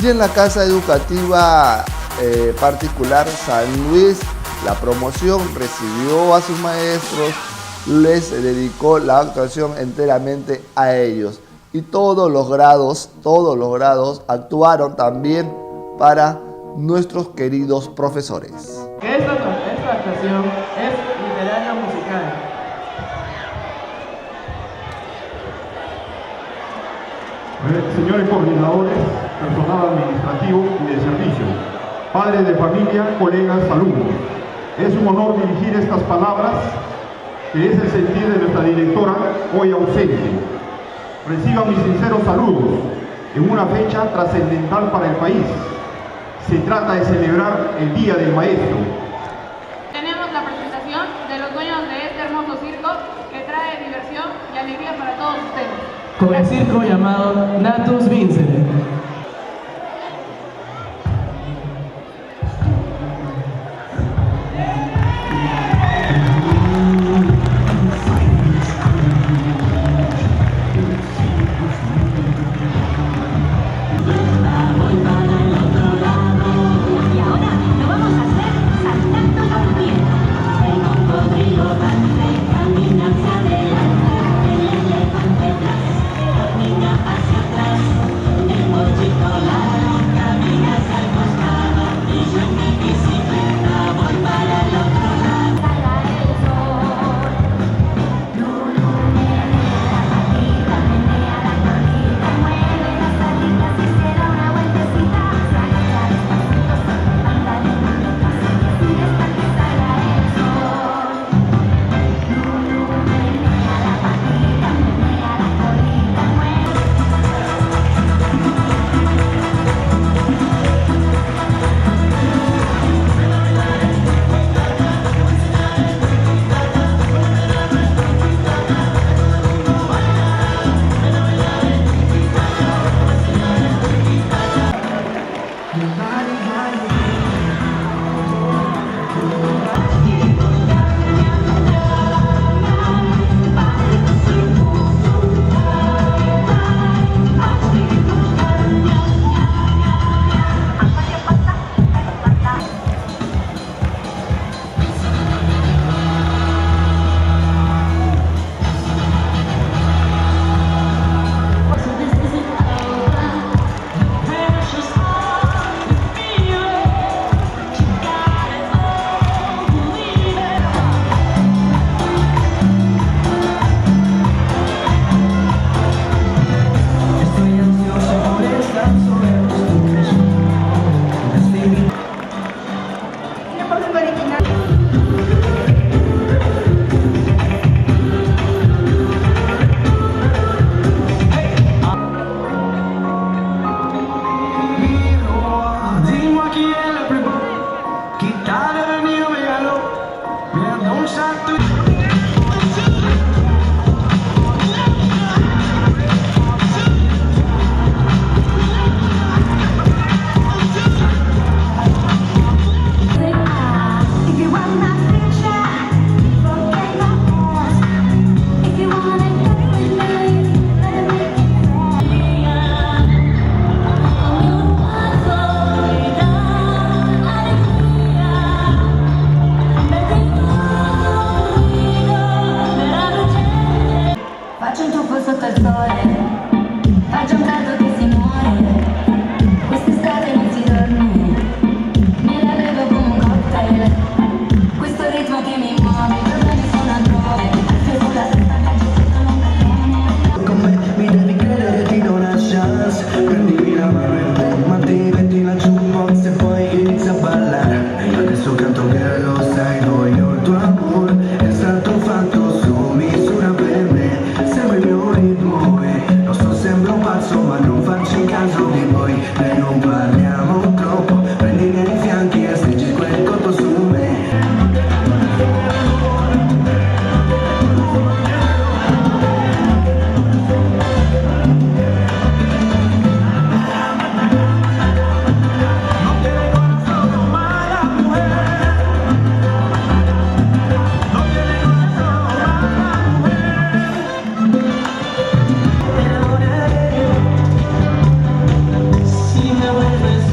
Y en la Casa Educativa particular San Luis, la promoción recibió a sus maestros, les dedicó la actuación enteramente a ellos. Y todos los grados actuaron también para nuestros queridos profesores. Esta actuación es literaria musical. Señores coordinadores, personal administrativo y de servicio, padres de familia, colegas, alumnos, es un honor dirigir estas palabras, que es el sentir de nuestra directora, hoy ausente. Reciban mis sinceros saludos en una fecha trascendental para el país. Se trata de celebrar el Día del Maestro. Tenemos la presentación de los dueños de este hermoso circo que trae diversión y alegría para todos ustedes. Con el circo llamado Natus Vincere. Camina hacia atrás, el vuelves